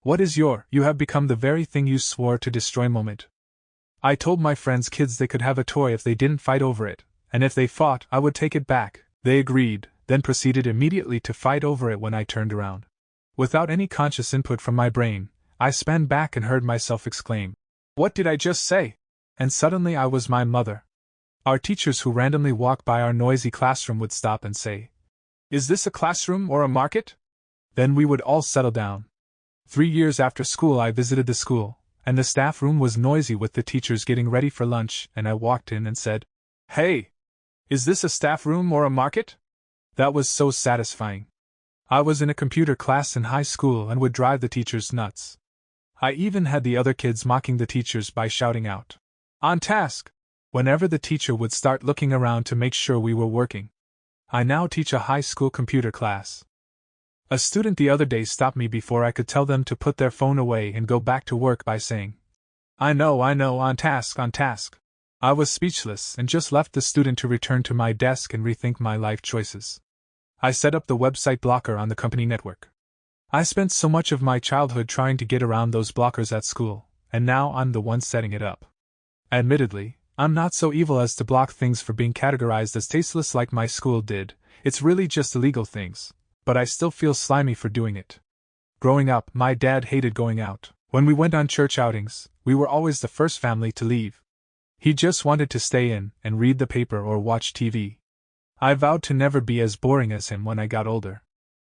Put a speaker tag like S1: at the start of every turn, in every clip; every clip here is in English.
S1: What is you have become the very thing you swore to destroy moment. I told my friends' kids they could have a toy if they didn't fight over it, and if they fought, I would take it back. They agreed, then proceeded immediately to fight over it when I turned around. Without any conscious input from my brain, I span back and heard myself exclaim, "What did I just say?" And suddenly I was my mother. Our teachers who randomly walk by our noisy classroom would stop and say, "Is this a classroom or a market?" Then we would all settle down. 3 years after school I visited the school, and the staff room was noisy with the teachers getting ready for lunch, and I walked in and said, "Hey! Is this a staff room or a market?" That was so satisfying. I was in a computer class in high school and would drive the teachers nuts. I even had the other kids mocking the teachers by shouting out, "On task!" whenever the teacher would start looking around to make sure we were working. I now teach a high school computer class. A student the other day stopped me before I could tell them to put their phone away and go back to work by saying, I know, on task, on task." I was speechless and just left the student to return to my desk and rethink my life choices. I set up the website blocker on the company network. I spent so much of my childhood trying to get around those blockers at school, and now I'm the one setting it up. Admittedly, I'm not so evil as to block things for being categorized as tasteless like my school did. It's really just illegal things, but I still feel slimy for doing it. Growing up, my dad hated going out. When we went on church outings, we were always the first family to leave. He just wanted to stay in and read the paper or watch TV. I vowed to never be as boring as him when I got older.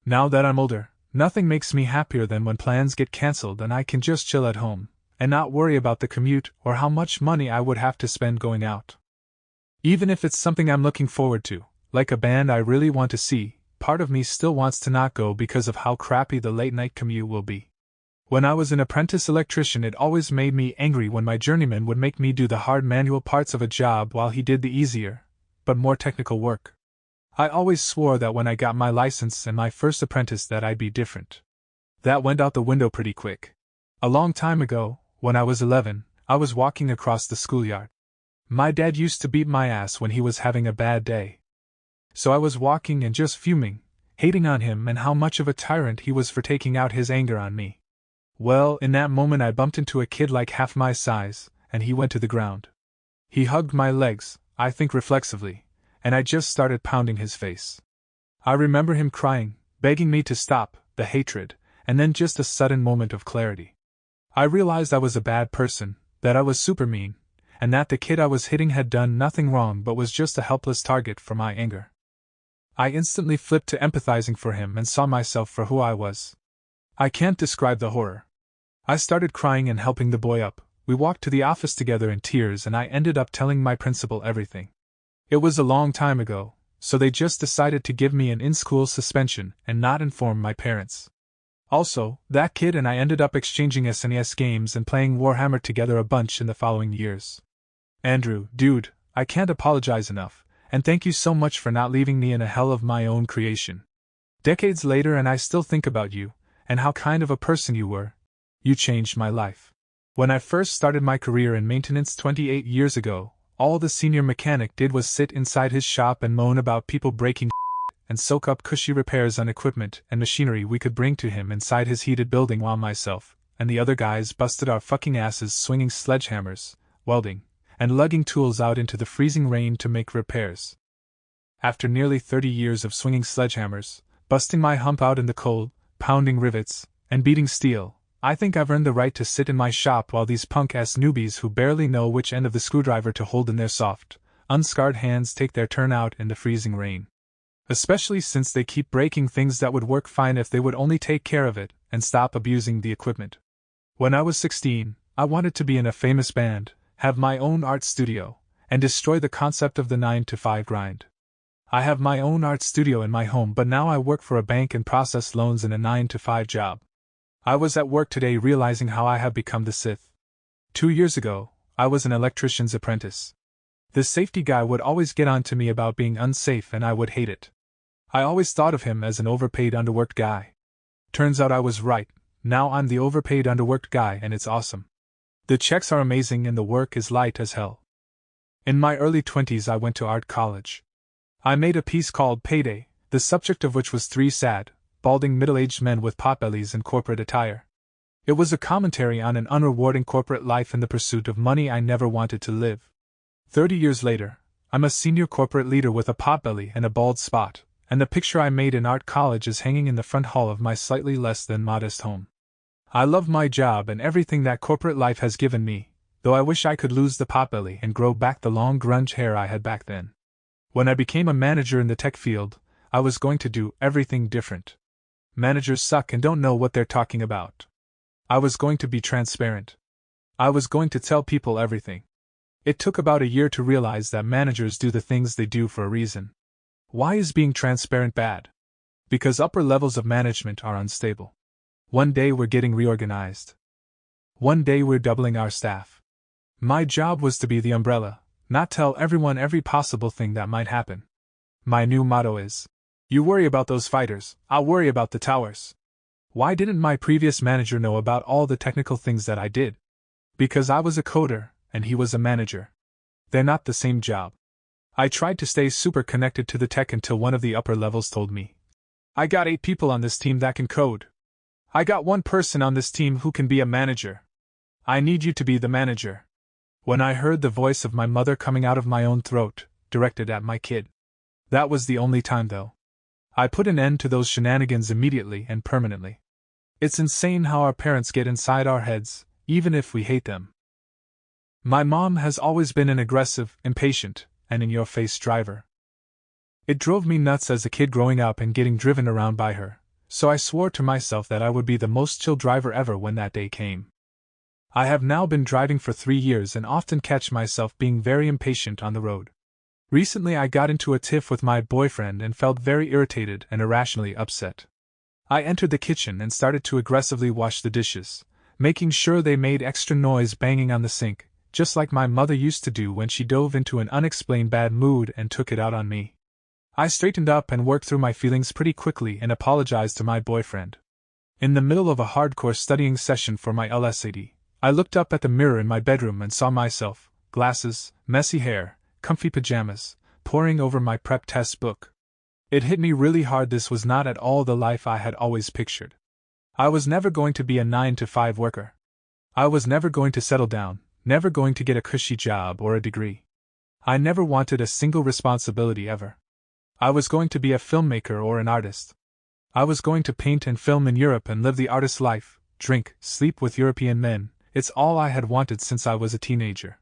S1: Now that I'm older, nothing makes me happier than when plans get cancelled and I can just chill at home and not worry about the commute or how much money I would have to spend going out. Even if it's something I'm looking forward to, like a band I really want to see, part of me still wants to not go because of how crappy the late-night commute will be. When I was an apprentice electrician, it always made me angry when my journeyman would make me do the hard manual parts of a job while he did the easier, but more technical work. I always swore that when I got my license and my first apprentice that I'd be different. That went out the window pretty quick. A long time ago, when I was 11, I was walking across the schoolyard. My dad used to beat my ass when he was having a bad day. So I was walking and just fuming, hating on him and how much of a tyrant he was for taking out his anger on me. Well, in that moment I bumped into a kid like half my size, and he went to the ground. He hugged my legs, I think reflexively, and I just started pounding his face. I remember him crying, begging me to stop, the hatred, and then just a sudden moment of clarity. I realized I was a bad person, that I was super mean, and that the kid I was hitting had done nothing wrong but was just a helpless target for my anger. I instantly flipped to empathizing for him and saw myself for who I was. I can't describe the horror. I started crying and helping the boy up. We walked to the office together in tears and I ended up telling my principal everything. It was a long time ago, so they just decided to give me an in-school suspension and not inform my parents. Also, that kid and I ended up exchanging SNES games and playing Warhammer together a bunch in the following years. Andrew, dude, I can't apologize enough, and thank you so much for not leaving me in a hell of my own creation. Decades later and I still think about you, and how kind of a person you were. You changed my life. When I first started my career in maintenance 28 years ago, all the senior mechanic did was sit inside his shop and moan about people breaking and soak up cushy repairs on equipment and machinery we could bring to him inside his heated building while myself and the other guys busted our fucking asses swinging sledgehammers, welding, and lugging tools out into the freezing rain to make repairs. After nearly 30 years of swinging sledgehammers, busting my hump out in the cold, pounding rivets, and beating steel, I think I've earned the right to sit in my shop while these punk-ass newbies who barely know which end of the screwdriver to hold in their soft, unscarred hands take their turn out in the freezing rain. Especially since they keep breaking things that would work fine if they would only take care of it and stop abusing the equipment. When I was 16, I wanted to be in a famous band, have my own art studio, and destroy the concept of the 9-to-5 grind. I have my own art studio in my home, but now I work for a bank and process loans in a 9-to-5 job. I was at work today realizing how I have become the Sith. 2 years ago, I was an electrician's apprentice. The safety guy would always get on to me about being unsafe and I would hate it. I always thought of him as an overpaid, underworked guy. Turns out I was right. Now I'm the overpaid, underworked guy and it's awesome. The checks are amazing and the work is light as hell. In my early 20s I went to art college. I made a piece called Payday, the subject of which was 3 sad, balding middle-aged men with potbellies in corporate attire. It was a commentary on an unrewarding corporate life and the pursuit of money I never wanted to live. 30 years later, I'm a senior corporate leader with a potbelly and a bald spot, and the picture I made in art college is hanging in the front hall of my slightly less than modest home. I love my job and everything that corporate life has given me, though I wish I could lose the potbelly and grow back the long grunge hair I had back then. When I became a manager in the tech field, I was going to do everything different. Managers suck and don't know what they're talking about. I was going to be transparent. I was going to tell people everything. It took about a year to realize that managers do the things they do for a reason. Why is being transparent bad? Because upper levels of management are unstable. One day we're getting reorganized. One day we're doubling our staff. My job was to be the umbrella, not tell everyone every possible thing that might happen. My new motto is, "You worry about those fighters, I'll worry about the towers." Why didn't my previous manager know about all the technical things that I did? Because I was a coder, and he was a manager. They're not the same job. I tried to stay super connected to the tech until one of the upper levels told me, "I got 8 people on this team that can code. I got 1 person on this team who can be a manager. I need you to be the manager." When I heard the voice of my mother coming out of my own throat, directed at my kid. That was the only time, though. I put an end to those shenanigans immediately and permanently. It's insane how our parents get inside our heads, even if we hate them. My mom has always been an aggressive, impatient, and in-your-face driver. It drove me nuts as a kid growing up and getting driven around by her, so I swore to myself that I would be the most chill driver ever when that day came. I have now been driving for 3 years and often catch myself being very impatient on the road. Recently I got into a tiff with my boyfriend and felt very irritated and irrationally upset. I entered the kitchen and started to aggressively wash the dishes, making sure they made extra noise banging on the sink, just like my mother used to do when she dove into an unexplained bad mood and took it out on me. I straightened up and worked through my feelings pretty quickly and apologized to my boyfriend. In the middle of a hardcore studying session for my LSAT, I looked up at the mirror in my bedroom and saw myself, glasses, messy hair, comfy pajamas, poring over my prep test book. It hit me really hard. This was not at all the life I had always pictured. I was never going to be a 9-to-5 worker. I was never going to settle down, never going to get a cushy job or a degree. I never wanted a single responsibility ever. I was going to be a filmmaker or an artist. I was going to paint and film in Europe and live the artist's life, drink, sleep with European men. It's all I had wanted since I was a teenager.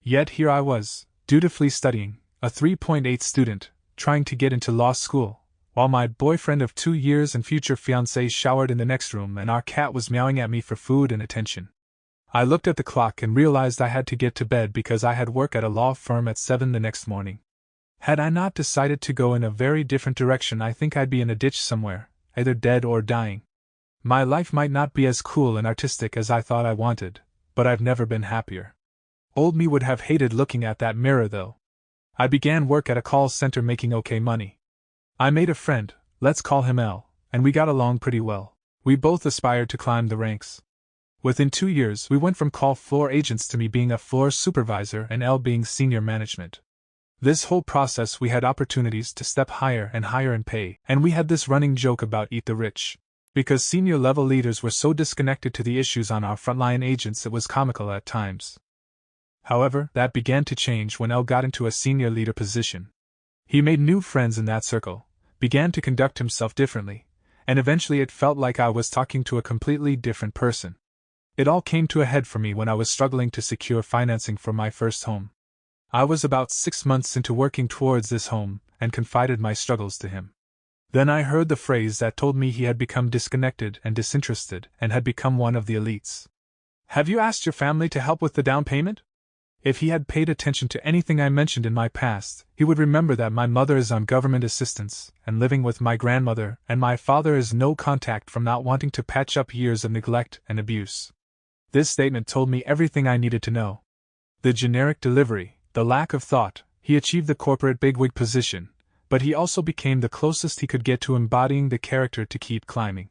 S1: Yet here I was, dutifully studying, a 3.8 student, trying to get into law school, while my boyfriend of 2 years and future fiancé showered in the next room and our cat was meowing at me for food and attention. I looked at the clock and realized I had to get to bed because I had work at a law firm at 7 the next morning. Had I not decided to go in a very different direction, I think I'd be in a ditch somewhere, either dead or dying. My life might not be as cool and artistic as I thought I wanted, but I've never been happier. Old me would have hated looking at that mirror, though. I began work at a call center making okay money. I made a friend, let's call him L, and we got along pretty well. We both aspired to climb the ranks. Within 2 years, we went from call floor agents to me being a floor supervisor and L being senior management. This whole process we had opportunities to step higher and higher in pay, and we had this running joke about eat the rich. Because senior level leaders were so disconnected to the issues on our frontline agents, it was comical at times. However, that began to change when L got into a senior leader position. He made new friends in that circle, began to conduct himself differently, and eventually it felt like I was talking to a completely different person. It all came to a head for me when I was struggling to secure financing for my first home. I was about 6 months into working towards this home, and confided my struggles to him. Then I heard the phrase that told me he had become disconnected and disinterested and had become one of the elites. "Have you asked your family to help with the down payment?" If he had paid attention to anything I mentioned in my past, he would remember that my mother is on government assistance and living with my grandmother, and my father is no contact from not wanting to patch up years of neglect and abuse. This statement told me everything I needed to know. The generic delivery, the lack of thought, he achieved the corporate bigwig position, but he also became the closest he could get to embodying the character to keep climbing.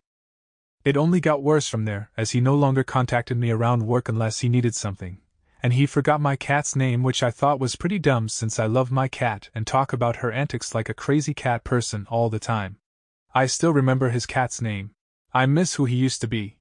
S1: It only got worse from there, as he no longer contacted me around work unless he needed something, and he forgot my cat's name, which I thought was pretty dumb since I love my cat and talk about her antics like a crazy cat person all the time. I still remember his cat's name. I miss who he used to be.